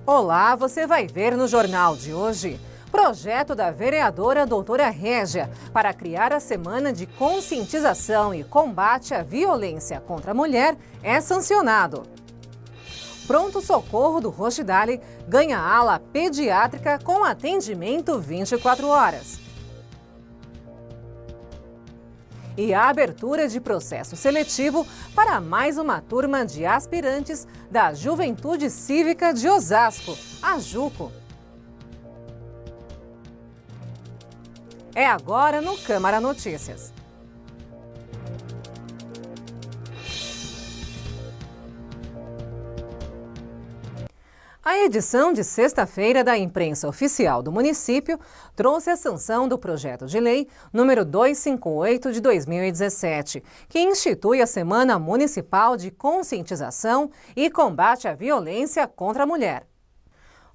Olá, você vai ver no Jornal de hoje. Projeto da vereadora doutora Régia para criar a Semana de Conscientização e Combate à Violência contra a Mulher é sancionado. Pronto-socorro do Rochdale ganha ala pediátrica com atendimento 24 horas. E a abertura de processo seletivo para mais uma turma de aspirantes da Juventude Cívica de Osasco, a JUCO. É agora no Câmara Notícias. A edição de sexta-feira da Imprensa Oficial do município trouxe a sanção do projeto de lei número 258 de 2017, que institui a Semana Municipal de Conscientização e Combate à Violência contra a Mulher.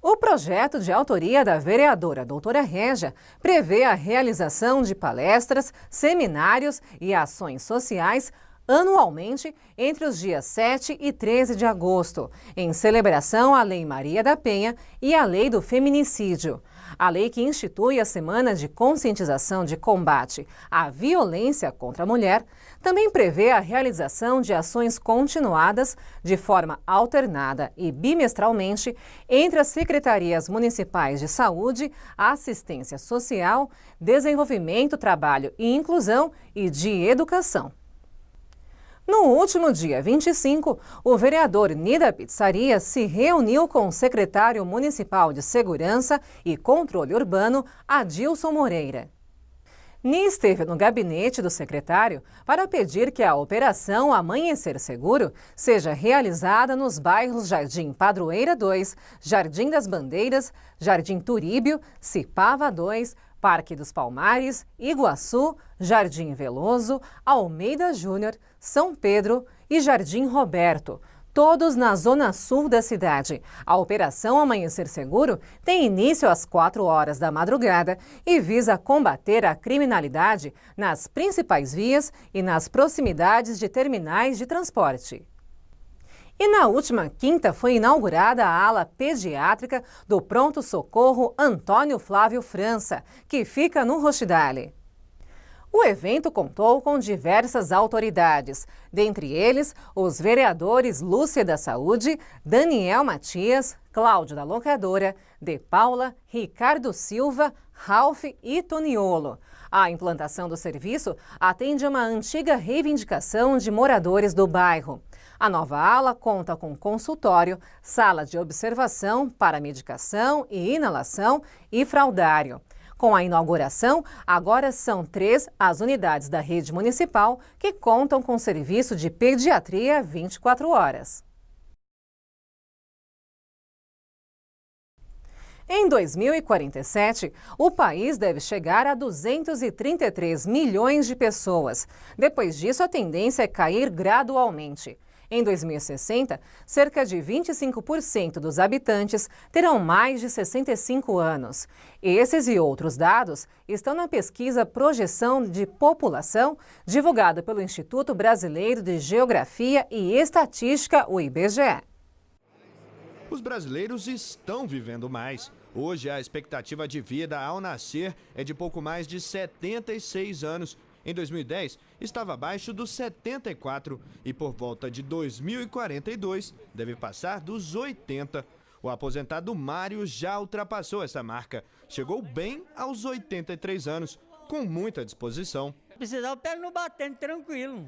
O projeto, de autoria da vereadora doutora Régia, prevê a realização de palestras, seminários e ações sociais anualmente entre os dias 7 e 13 de agosto, em celebração à Lei Maria da Penha e à Lei do Feminicídio. A lei que institui a Semana de Conscientização de Combate à Violência contra a Mulher também prevê a realização de ações continuadas de forma alternada e bimestralmente entre as Secretarias Municipais de Saúde, Assistência Social, Desenvolvimento, Trabalho e Inclusão e de Educação. No último dia 25, o vereador Nida Pizzaria se reuniu com o secretário municipal de Segurança e Controle Urbano, Adilson Moreira. Ni esteve no gabinete do secretário para pedir que a operação Amanhecer Seguro seja realizada nos bairros Jardim Padroeira 2, Jardim das Bandeiras, Jardim Turíbio, Cipava 2, Parque dos Palmares, Iguaçu, Jardim Veloso, Almeida Júnior, São Pedro e Jardim Roberto, todos na zona sul da cidade. A Operação Amanhecer Seguro tem início às 4 horas da madrugada e visa combater a criminalidade nas principais vias e nas proximidades de terminais de transporte. E na última quinta foi inaugurada a ala pediátrica do Pronto-Socorro Antônio Flávio França, que fica no Rochdale. O evento contou com diversas autoridades, dentre eles os vereadores Lúcia da Saúde, Daniel Matias, Cláudio da Locadora, De Paula, Ricardo Silva, Ralph e Toniolo. A implantação do serviço atende a uma antiga reivindicação de moradores do bairro. A nova ala conta com consultório, sala de observação para medicação e inalação e fraldário. Com a inauguração, agora são 3 as unidades da rede municipal que contam com serviço de pediatria 24 horas. Em 2047, o país deve chegar a 233 milhões de pessoas. Depois disso, a tendência é cair gradualmente. Em 2060, cerca de 25% dos habitantes terão mais de 65 anos. Esses e outros dados estão na pesquisa Projeção de População, divulgada pelo Instituto Brasileiro de Geografia e Estatística, o IBGE. Os brasileiros estão vivendo mais. Hoje, a expectativa de vida ao nascer é de pouco mais de 76 anos. Em 2010, estava abaixo dos 74 e por volta de 2042 deve passar dos 80. O aposentado Mário já ultrapassou essa marca. Chegou bem aos 83 anos, com muita disposição. Precisar eu pego no batente tranquilo.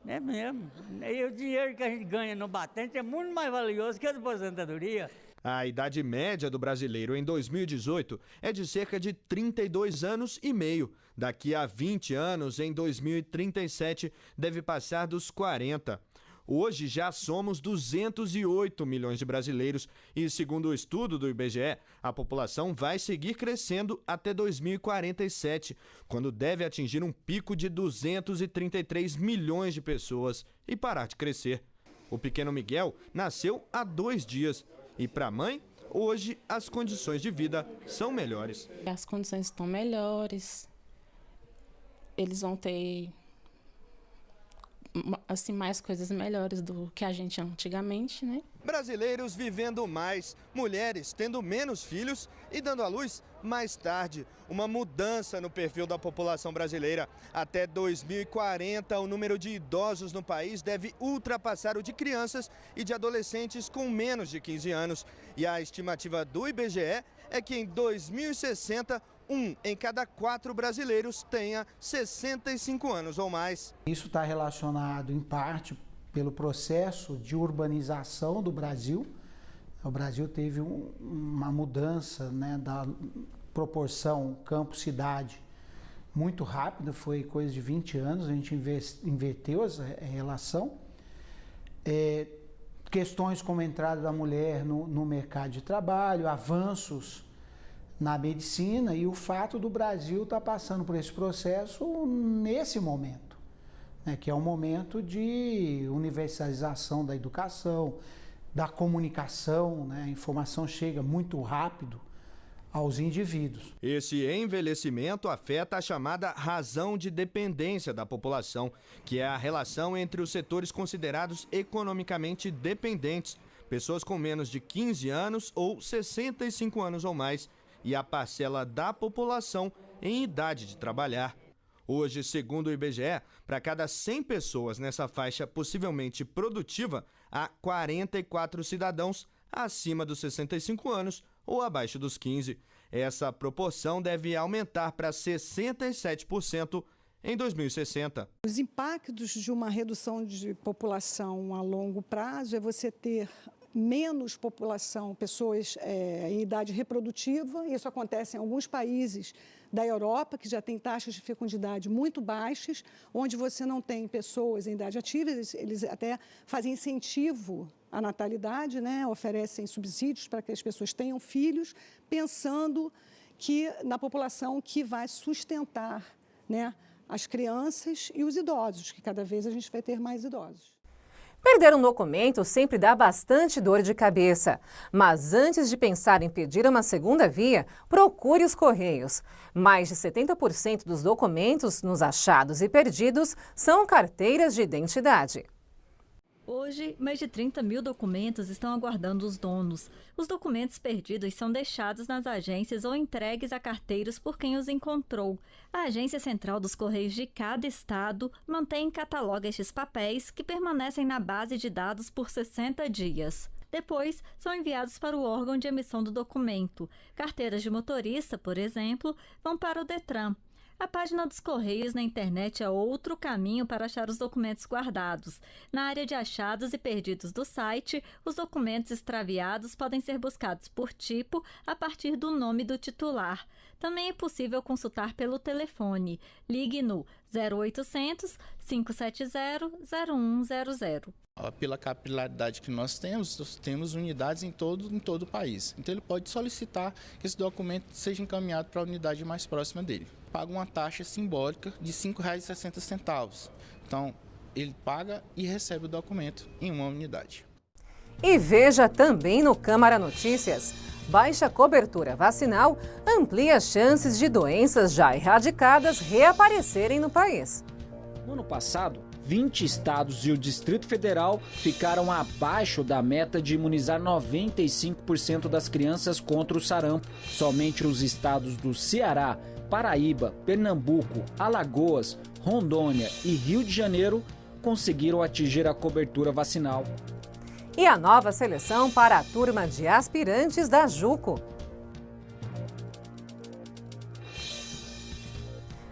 É mesmo. E o dinheiro que a gente ganha no batente é muito mais valioso que a aposentadoria. A idade média do brasileiro em 2018 é de cerca de 32 anos e meio. Daqui a 20 anos, em 2037, deve passar dos 40. Hoje já somos 208 milhões de brasileiros e, segundo o estudo do IBGE, a população vai seguir crescendo até 2047, quando deve atingir um pico de 233 milhões de pessoas e parar de crescer. O pequeno Miguel nasceu há 2 dias. E para a mãe, hoje as condições de vida são melhores. As condições estão melhores, eles vão ter assim, mais coisas melhores do que a gente antigamente, né? Brasileiros vivendo mais, mulheres tendo menos filhos e dando à luz mais tarde. Uma mudança no perfil da população brasileira. Até 2040, o número de idosos no país deve ultrapassar o de crianças e de adolescentes com menos de 15 anos. E a estimativa do IBGE é que em 2060, 1 em cada 4 brasileiros tenha 65 anos ou mais. Isso está relacionado, em parte, pelo processo de urbanização do Brasil. O Brasil teve uma mudança, né, da proporção campo-cidade muito rápida, foi coisa de 20 anos, a gente inverteu essa relação. Questões como a entrada da mulher no mercado de trabalho, avanços na medicina e o fato do Brasil estar passando por esse processo nesse momento, né, que é um momento de universalização da educação, da comunicação, né, a informação chega muito rápido aos indivíduos. Esse envelhecimento afeta a chamada razão de dependência da população, que é a relação entre os setores considerados economicamente dependentes, pessoas com menos de 15 anos ou 65 anos ou mais, e a parcela da população em idade de trabalhar. Hoje, segundo o IBGE, para cada 100 pessoas nessa faixa possivelmente produtiva, há 44 cidadãos acima dos 65 anos ou abaixo dos 15. Essa proporção deve aumentar para 67% em 2060. Os impactos de uma redução de população a longo prazo é você ter menos população, pessoas em idade reprodutiva. Isso acontece em alguns países da Europa, que já tem taxas de fecundidade muito baixas, onde você não tem pessoas em idade ativa, eles até fazem incentivo à natalidade, né? Oferecem subsídios para que as pessoas tenham filhos, pensando que na população que vai sustentar, né, as crianças e os idosos, que cada vez a gente vai ter mais idosos. Perder um documento sempre dá bastante dor de cabeça, mas antes de pensar em pedir uma segunda via, procure os Correios. Mais de 70% dos documentos nos achados e perdidos são carteiras de identidade. Hoje, mais de 30 mil documentos estão aguardando os donos. Os documentos perdidos são deixados nas agências ou entregues a carteiros por quem os encontrou. A Agência Central dos Correios de cada estado mantém e cataloga estes papéis, que permanecem na base de dados por 60 dias. Depois, são enviados para o órgão de emissão do documento. Carteiras de motorista, por exemplo, vão para o Detran. A página dos Correios na internet é outro caminho para achar os documentos guardados. Na área de achados e perdidos do site, os documentos extraviados podem ser buscados por tipo a partir do nome do titular. Também é possível consultar pelo telefone. Ligue no 0800 570 0100. Pela capilaridade que nós temos unidades em todo o país. Então ele pode solicitar que esse documento seja encaminhado para a unidade mais próxima dele. Paga uma taxa simbólica de R$ 5,60. Então ele paga e recebe o documento em uma unidade. E veja também no Câmara Notícias. Baixa cobertura vacinal amplia as chances de doenças já erradicadas reaparecerem no país. No ano passado, 20 estados e o Distrito Federal ficaram abaixo da meta de imunizar 95% das crianças contra o sarampo. Somente os estados do Ceará, Paraíba, Pernambuco, Alagoas, Rondônia e Rio de Janeiro conseguiram atingir a cobertura vacinal. E a nova seleção para a turma de aspirantes da JUCO.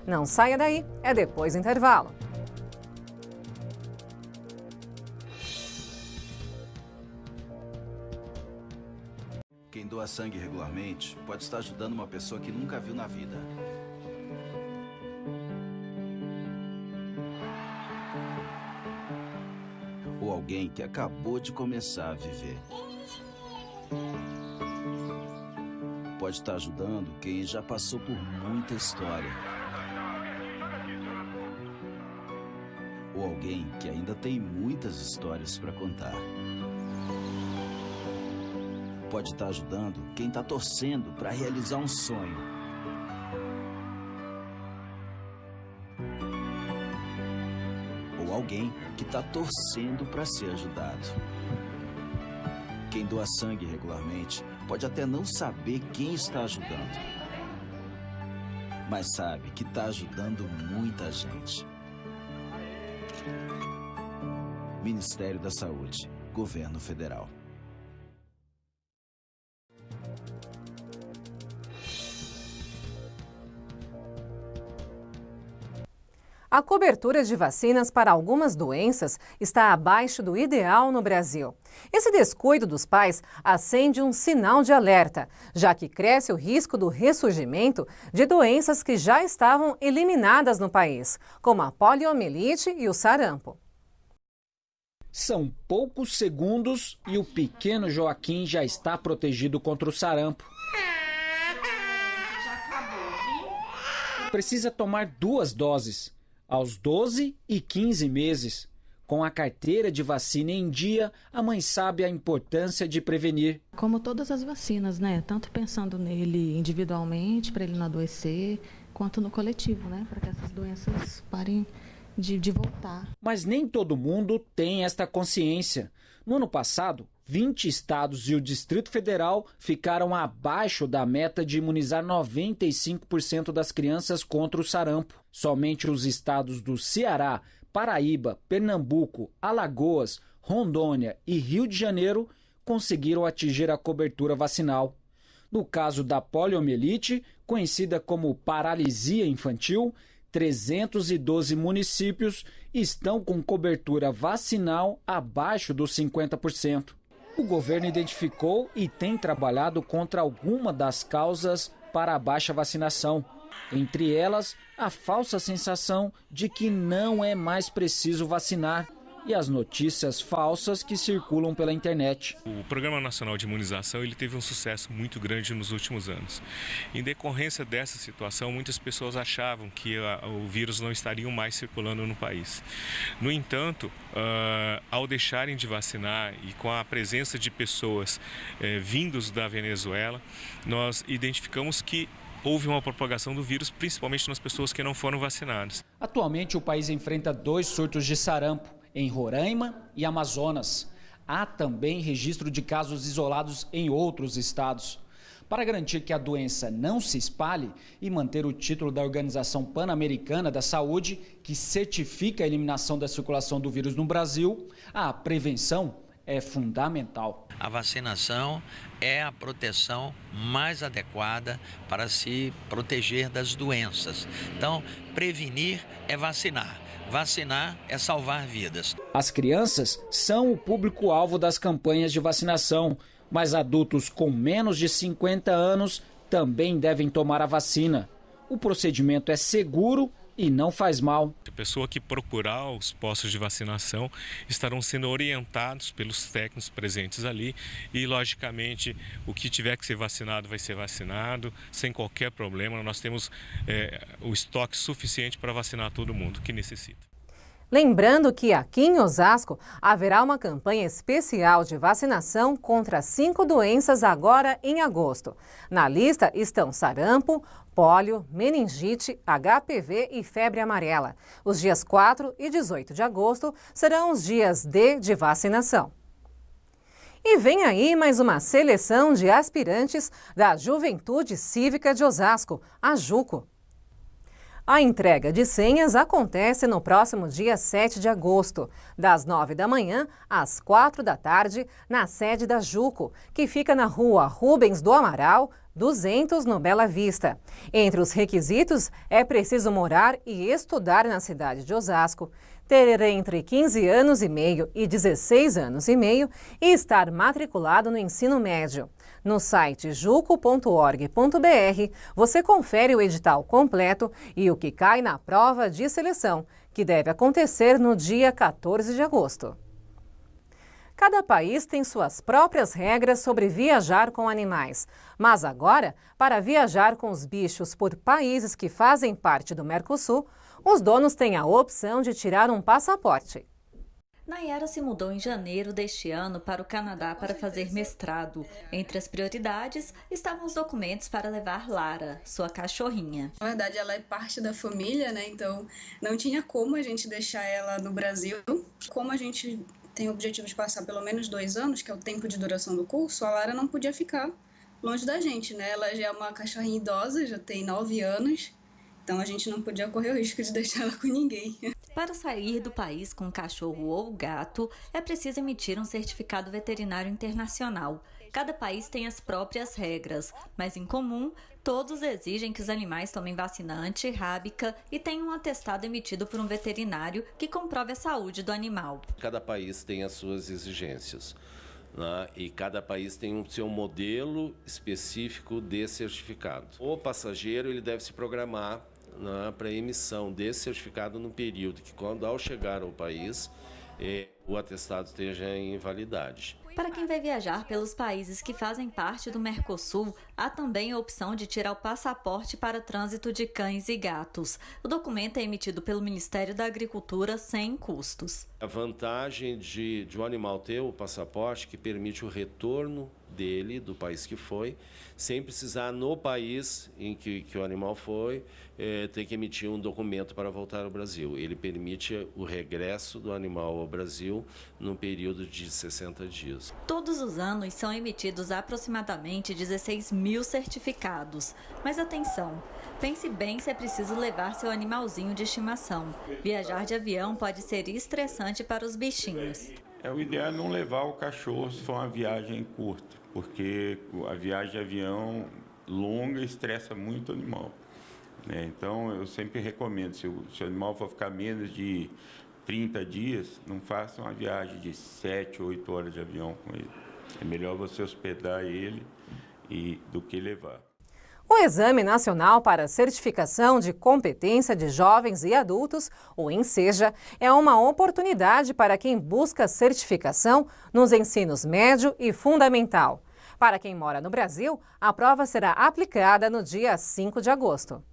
Não saia daí, é depois do intervalo. Quem doa sangue regularmente pode estar ajudando uma pessoa que nunca viu na vida. Ou alguém que acabou de começar a viver. Pode estar ajudando quem já passou por muita história. Ou alguém que ainda tem muitas histórias para contar. Pode estar ajudando quem está torcendo para realizar um sonho. Ou alguém que está torcendo para ser ajudado. Quem doa sangue regularmente pode até não saber quem está ajudando, mas sabe que está ajudando muita gente. Ministério da Saúde, Governo Federal. A cobertura de vacinas para algumas doenças está abaixo do ideal no Brasil. Esse descuido dos pais acende um sinal de alerta, já que cresce o risco do ressurgimento de doenças que já estavam eliminadas no país, como a poliomielite e o sarampo. São poucos segundos e o pequeno Joaquim já está protegido contra o sarampo. Precisa tomar 2 doses, aos 12 e 15 meses. Com a carteira de vacina em dia, a mãe sabe a importância de prevenir. Como todas as vacinas, né? Tanto pensando nele individualmente, para ele não adoecer, quanto no coletivo, né? Para que essas doenças parem de voltar. Mas nem todo mundo tem esta consciência. No ano passado, 20 estados e o Distrito Federal ficaram abaixo da meta de imunizar 95% das crianças contra o sarampo. Somente os estados do Ceará, Paraíba, Pernambuco, Alagoas, Rondônia e Rio de Janeiro conseguiram atingir a cobertura vacinal. No caso da poliomielite, conhecida como paralisia infantil, 312 municípios estão com cobertura vacinal abaixo dos 50%. O governo identificou e tem trabalhado contra alguma das causas para a baixa vacinação. Entre elas, a falsa sensação de que não é mais preciso vacinar e as notícias falsas que circulam pela internet. O Programa Nacional de Imunização ele teve um sucesso muito grande nos últimos anos. Em decorrência dessa situação, muitas pessoas achavam que o vírus não estaria mais circulando no país. No entanto, ao deixarem de vacinar e com a presença de pessoas vindos da Venezuela, nós identificamos que houve uma propagação do vírus, principalmente nas pessoas que não foram vacinadas. Atualmente, o país enfrenta 2 surtos de sarampo, em Roraima e Amazonas. Há também registro de casos isolados em outros estados. Para garantir que a doença não se espalhe e manter o título da Organização Pan-Americana da Saúde, que certifica a eliminação da circulação do vírus no Brasil, a prevenção é fundamental. A vacinação é a proteção mais adequada para se proteger das doenças. Então, prevenir é vacinar. Vacinar é salvar vidas. As crianças são o público-alvo das campanhas de vacinação, mas adultos com menos de 50 anos também devem tomar a vacina. O procedimento é seguro e não faz mal. A pessoa que procurar os postos de vacinação estarão sendo orientados pelos técnicos presentes ali e, logicamente, o que tiver que ser vacinado vai ser vacinado, sem qualquer problema. Nós temos o estoque suficiente para vacinar todo mundo que necessita. Lembrando que aqui em Osasco haverá uma campanha especial de vacinação contra 5 doenças agora em agosto. Na lista estão sarampo, pólio, meningite, HPV e febre amarela. Os dias 4 e 18 de agosto serão os dias D de vacinação. E vem aí mais uma seleção de aspirantes da Juventude Cívica de Osasco, a JUCO. A entrega de senhas acontece no próximo dia 7 de agosto, das 9 da manhã às 4 da tarde, na sede da JUCO, que fica na rua Rubens do Amaral, 200, no Bela Vista. Entre os requisitos, é preciso morar e estudar na cidade de Osasco, ter entre 15 anos e meio e 16 anos e meio e estar matriculado no ensino médio. No site juco.org.br, você confere o edital completo e o que cai na prova de seleção, que deve acontecer no dia 14 de agosto. Cada país tem suas próprias regras sobre viajar com animais. Mas agora, para viajar com os bichos por países que fazem parte do Mercosul, os donos têm a opção de tirar um passaporte. Nayara se mudou em janeiro deste ano para o Canadá para fazer mestrado. Entre as prioridades estavam os documentos para levar Lara, sua cachorrinha. Na verdade, ela é parte da família, né? Então não tinha como a gente deixar ela no Brasil. Como a gente tem o objetivo de passar pelo menos 2 anos, que é o tempo de duração do curso, a Lara não podia ficar longe da gente, né? Ela já é uma cachorrinha idosa, já tem 9 anos. Então a gente não podia correr o risco de deixar ela com ninguém. Para sair do país com cachorro ou gato, é preciso emitir um certificado veterinário internacional. Cada país tem as próprias regras, mas em comum, todos exigem que os animais tomem vacina antirrábica e tenham um atestado emitido por um veterinário que comprove a saúde do animal. Cada país tem as suas exigências, né? E cada país tem o seu modelo específico de certificado. O passageiro ele deve se programar, né, para a emissão desse certificado no período que, quando ao chegar ao país, o atestado esteja em validade. Para quem vai viajar pelos países que fazem parte do Mercosul, há também a opção de tirar o passaporte para trânsito de cães e gatos. O documento é emitido pelo Ministério da Agricultura sem custos. A vantagem de um animal ter o passaporte que permite o retorno dele, do país que foi, sem precisar no país em que o animal foi, ter que emitir um documento para voltar ao Brasil. Ele permite o regresso do animal ao Brasil num período de 60 dias. Todos os anos são emitidos aproximadamente 16 mil certificados. Mas atenção, pense bem se é preciso levar seu animalzinho de estimação. Viajar de avião pode ser estressante para os bichinhos. O ideal é não levar o cachorro se for uma viagem curta, porque a viagem de avião longa estressa muito o animal, né? Então eu sempre recomendo, se o animal for ficar menos de 30 dias, não faça uma viagem de 7, 8 horas de avião com ele. É melhor você hospedar ele do que levar. O Exame Nacional para Certificação de Competência de Jovens e Adultos, o ENSEJA, é uma oportunidade para quem busca certificação nos ensinos médio e fundamental. Para quem mora no Brasil, a prova será aplicada no dia 5 de agosto.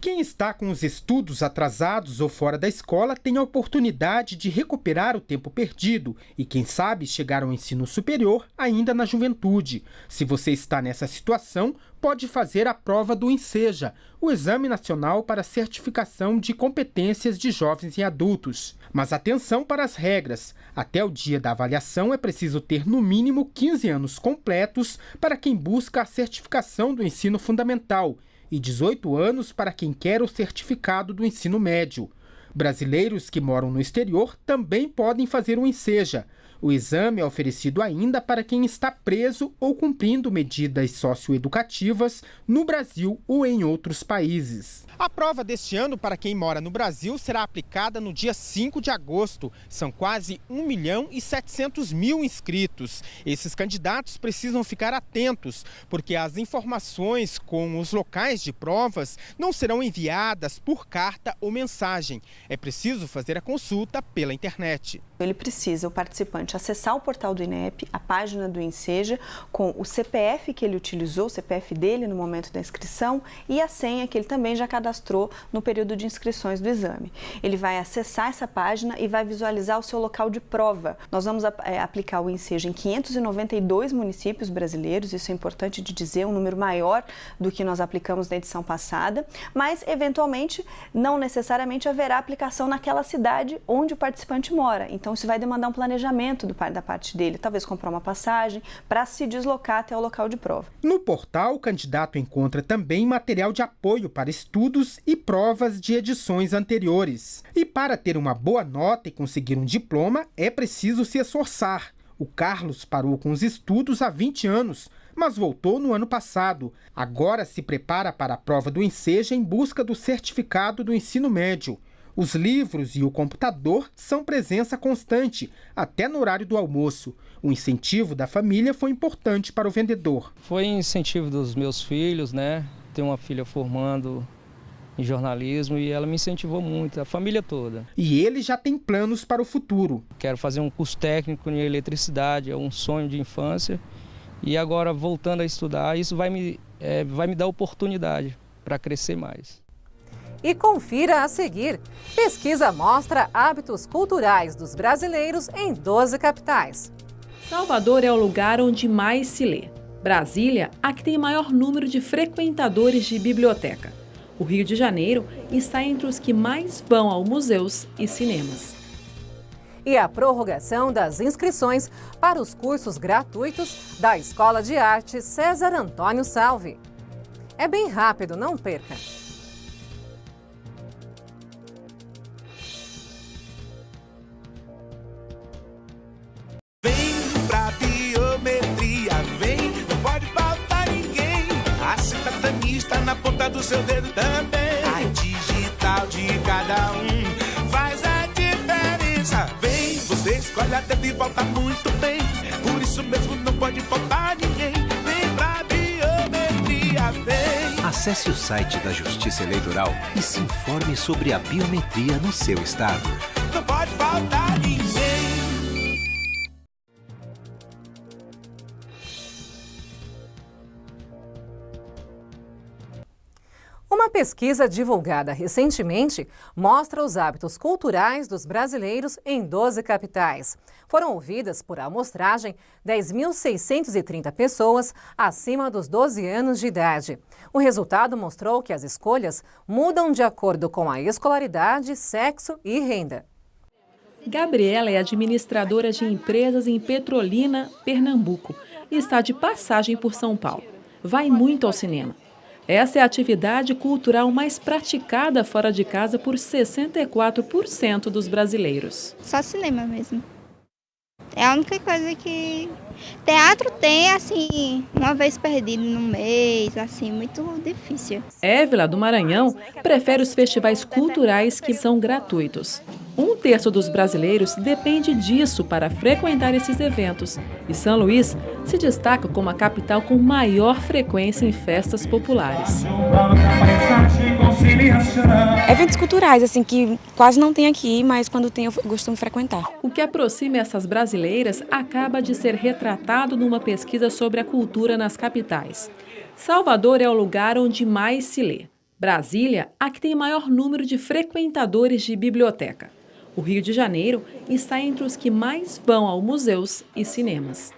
Quem está com os estudos atrasados ou fora da escola tem a oportunidade de recuperar o tempo perdido e, quem sabe, chegar ao ensino superior ainda na juventude. Se você está nessa situação, pode fazer a prova do ENSEJA, o Exame Nacional para Certificação de Competências de Jovens e Adultos. Mas atenção para as regras. Até o dia da avaliação é preciso ter no mínimo 15 anos completos para quem busca a certificação do ensino fundamental e 18 anos para quem quer o certificado do ensino médio. Brasileiros que moram no exterior também podem fazer o ENSEJA. O exame é oferecido ainda para quem está preso ou cumprindo medidas socioeducativas no Brasil ou em outros países. A prova deste ano para quem mora no Brasil será aplicada no dia 5 de agosto. São quase 1.700.000 inscritos. Esses candidatos precisam ficar atentos, porque as informações com os locais de provas não serão enviadas por carta ou mensagem. É preciso fazer a consulta pela internet. Ele precisa, o participante, acessar o portal do INEP, a página do ENSEJA, com o CPF que ele utilizou, o CPF dele no momento da inscrição e a senha que ele também já cadastrou no período de inscrições do exame. Ele vai acessar essa página e vai visualizar o seu local de prova. Nós vamos aplicar o ENSEJA em 592 municípios brasileiros, isso é importante de dizer, um número maior do que nós aplicamos na edição passada, mas, eventualmente, não necessariamente haverá aplicação naquela cidade onde o participante mora. Então, isso vai demandar um planejamento da parte dele, talvez comprar uma passagem para se deslocar até o local de prova. No portal, o candidato encontra também material de apoio para estudos e provas de edições anteriores. E para ter uma boa nota e conseguir um diploma, é preciso se esforçar. O Carlos parou com os estudos há 20 anos, mas voltou no ano passado. Agora se prepara para a prova do ENSEJA em busca do certificado do ensino médio. Os livros e o computador são presença constante, até no horário do almoço. O incentivo da família foi importante para o vendedor. Foi incentivo dos meus filhos, né? Tenho uma filha formando em jornalismo e ela me incentivou muito, a família toda. E ele já tem planos para o futuro. Quero fazer um curso técnico em eletricidade, é um sonho de infância. E agora, voltando a estudar, isso vai me dar oportunidade para crescer mais. E confira a seguir. Pesquisa mostra hábitos culturais dos brasileiros em 12 capitais. Salvador é o lugar onde mais se lê. Brasília, a que tem maior número de frequentadores de biblioteca. O Rio de Janeiro está entre os que mais vão a museus e cinemas. E a prorrogação das inscrições para os cursos gratuitos da Escola de Arte César Antônio Salvi. É bem rápido, não perca! Vem pra biometria, vem, não pode faltar ninguém. A cidadania está na ponta do seu dedo também. A digital de cada faz a diferença. Vem, você escolhe a dedo e volta muito bem. Por isso mesmo não pode faltar ninguém. Vem pra biometria, vem. Acesse o site da Justiça Eleitoral e se informe sobre a biometria no seu estado. Não pode faltar ninguém. Uma pesquisa divulgada recentemente mostra os hábitos culturais dos brasileiros em 12 capitais. Foram ouvidas por amostragem 10.630 pessoas acima dos 12 anos de idade. O resultado mostrou que as escolhas mudam de acordo com a escolaridade, sexo e renda. Gabriela é administradora de empresas em Petrolina, Pernambuco, e está de passagem por São Paulo. Vai muito ao cinema. Essa é a atividade cultural mais praticada fora de casa por 64% dos brasileiros. Só cinema mesmo. É a única coisa que... Teatro tem, assim, uma vez perdido no mês, assim, muito difícil. Évila, do Maranhão, prefere os festivais culturais que são gratuitos. 1/3 dos brasileiros depende disso para frequentar esses eventos. E São Luís se destaca como a capital com maior frequência em festas populares. Eventos culturais, assim, que quase não tem aqui, mas quando tem eu costumo frequentar. O que aproxima essas brasileiras acaba de ser retratado numa pesquisa sobre a cultura nas capitais. Salvador é o lugar onde mais se lê. Brasília, a que tem maior número de frequentadores de biblioteca. O Rio de Janeiro está entre os que mais vão a museus e cinemas.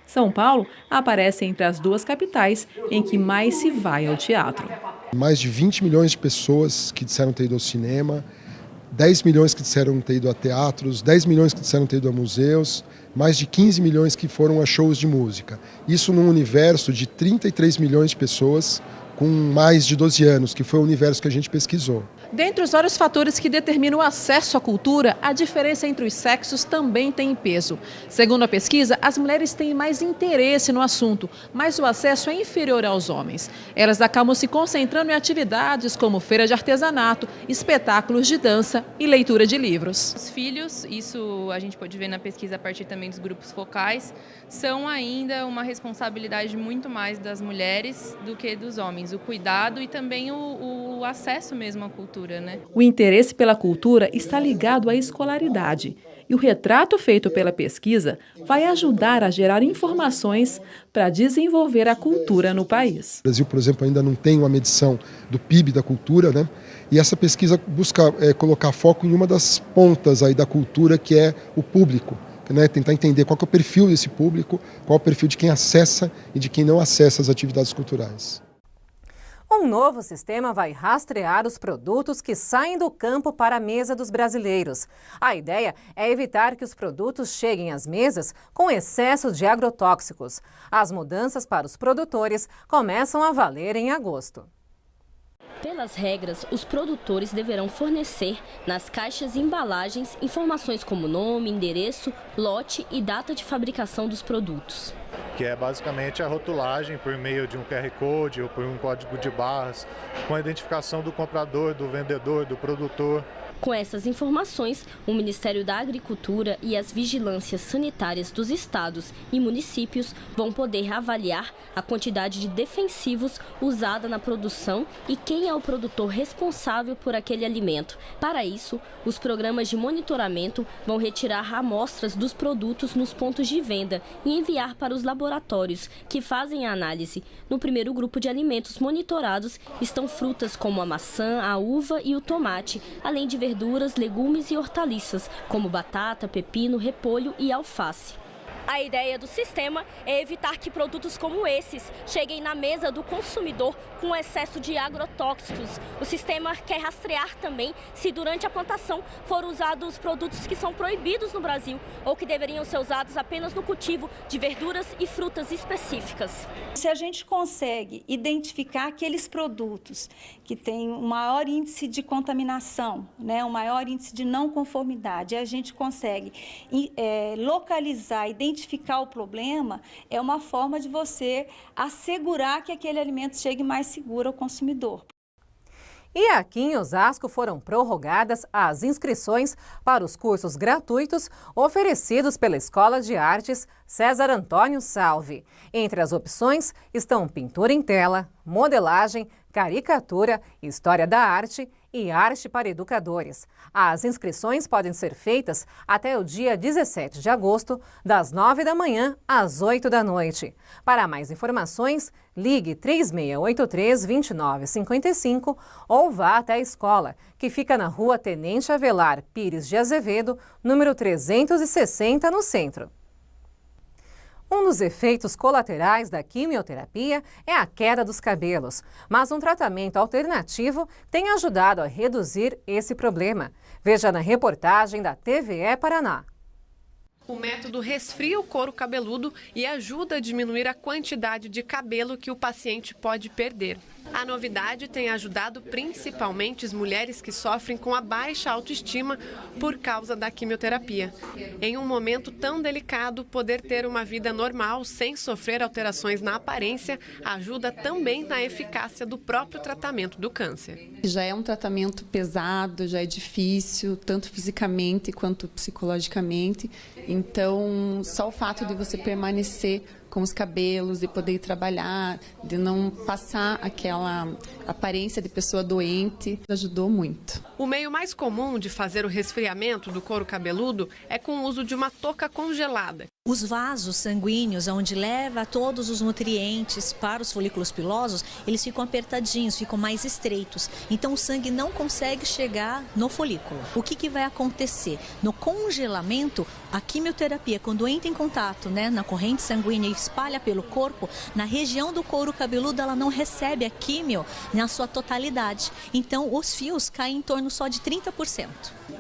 São Paulo aparece entre as duas capitais em que mais se vai ao teatro. Mais de 20 milhões de pessoas que disseram ter ido ao cinema, 10 milhões que disseram ter ido a teatros, 10 milhões que disseram ter ido a museus, mais de 15 milhões que foram a shows de música. Isso num universo de 33 milhões de pessoas com mais de 12 anos, que foi o universo que a gente pesquisou. Dentre os vários fatores que determinam o acesso à cultura, a diferença entre os sexos também tem peso. Segundo a pesquisa, as mulheres têm mais interesse no assunto, mas o acesso é inferior aos homens. Elas acabam se concentrando em atividades como feira de artesanato, espetáculos de dança e leitura de livros. Os filhos, isso a gente pode ver na pesquisa a partir também dos grupos focais, são ainda uma responsabilidade muito mais das mulheres do que dos homens. O cuidado e também o acesso mesmo à cultura, né? O interesse pela cultura está ligado à escolaridade. E o retrato feito pela pesquisa vai ajudar a gerar informações para desenvolver a cultura no país. O Brasil, por exemplo, ainda não tem uma medição do PIB da cultura, né? E essa pesquisa busca colocar foco em uma das pontas aí da cultura, que é o público. Né, tentar entender qual que é o perfil desse público, qual é o perfil de quem acessa e de quem não acessa as atividades culturais. Um novo sistema vai rastrear os produtos que saem do campo para a mesa dos brasileiros. A ideia é evitar que os produtos cheguem às mesas com excesso de agrotóxicos. As mudanças para os produtores começam a valer em agosto. Pelas regras, os produtores deverão fornecer nas caixas e embalagens informações como nome, endereço, lote e data de fabricação dos produtos. Que é basicamente a rotulagem por meio de um QR Code ou por um código de barras, com a identificação do comprador, do vendedor, do produtor. Com essas informações, o Ministério da Agricultura e as vigilâncias sanitárias dos estados e municípios vão poder avaliar a quantidade de defensivos usada na produção e quem é o produtor responsável por aquele alimento. Para isso, os programas de monitoramento vão retirar amostras dos produtos nos pontos de venda e enviar para os laboratórios que fazem a análise. No primeiro grupo de alimentos monitorados estão frutas como a maçã, a uva e o tomate, além de verduras, legumes e hortaliças, como batata, pepino, repolho e alface. A ideia do sistema é evitar que produtos como esses cheguem na mesa do consumidor com excesso de agrotóxicos. O sistema quer rastrear também se durante a plantação foram usados produtos que são proibidos no Brasil ou que deveriam ser usados apenas no cultivo de verduras e frutas específicas. Se a gente consegue identificar aqueles produtos que têm um maior índice de contaminação, um maior índice de não conformidade, a gente consegue localizar, identificar o problema, é uma forma de você assegurar que aquele alimento chegue mais seguro ao consumidor. E aqui em Osasco foram prorrogadas as inscrições para os cursos gratuitos oferecidos pela Escola de Artes César Antônio Salve. Entre as opções estão pintura em tela, modelagem, caricatura, história da arte e arte para educadores. As inscrições podem ser feitas até o dia 17 de agosto, das 9 da manhã às 8 da noite. Para mais informações, ligue 3683-2955 ou vá até a escola, que fica na Rua Tenente Avelar Pires de Azevedo, número 360, no centro. Um dos efeitos colaterais da quimioterapia é a queda dos cabelos, mas um tratamento alternativo tem ajudado a reduzir esse problema. Veja na reportagem da TVE Paraná. O método resfria o couro cabeludo e ajuda a diminuir a quantidade de cabelo que o paciente pode perder. A novidade tem ajudado principalmente as mulheres que sofrem com a baixa autoestima por causa da quimioterapia. Em um momento tão delicado, poder ter uma vida normal sem sofrer alterações na aparência ajuda também na eficácia do próprio tratamento do câncer. Já é um tratamento pesado, já é difícil, tanto fisicamente quanto psicologicamente. Então, só o fato de você permanecer com os cabelos, de poder ir trabalhar, de não passar aquela aparência de pessoa doente, ajudou muito. O meio mais comum de fazer o resfriamento do couro cabeludo é com o uso de uma touca congelada. Os vasos sanguíneos, onde leva todos os nutrientes para os folículos pilosos, eles ficam apertadinhos, ficam mais estreitos. Então o sangue não consegue chegar no folículo. O que vai acontecer? No congelamento, a quimioterapia, quando entra em contato na corrente sanguínea e espalha pelo corpo, na região do couro cabeludo ela não recebe a quimio na sua totalidade. Então os fios caem em torno só de 30%.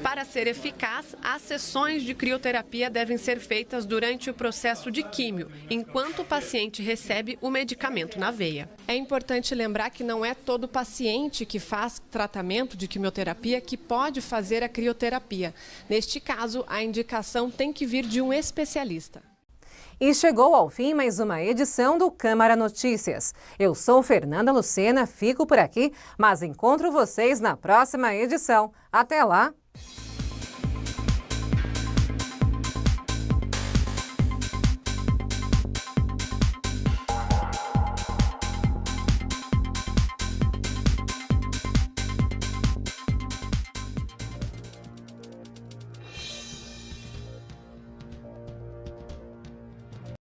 Para ser eficaz, as sessões de crioterapia devem ser feitas durante o processo de químio, enquanto o paciente recebe o medicamento na veia. É importante lembrar que não é todo paciente que faz tratamento de quimioterapia que pode fazer a crioterapia. Neste caso, a indicação tem que vir de um especialista. E chegou ao fim mais uma edição do Câmara Notícias. Eu sou Fernanda Lucena, fico por aqui, mas encontro vocês na próxima edição. Até lá!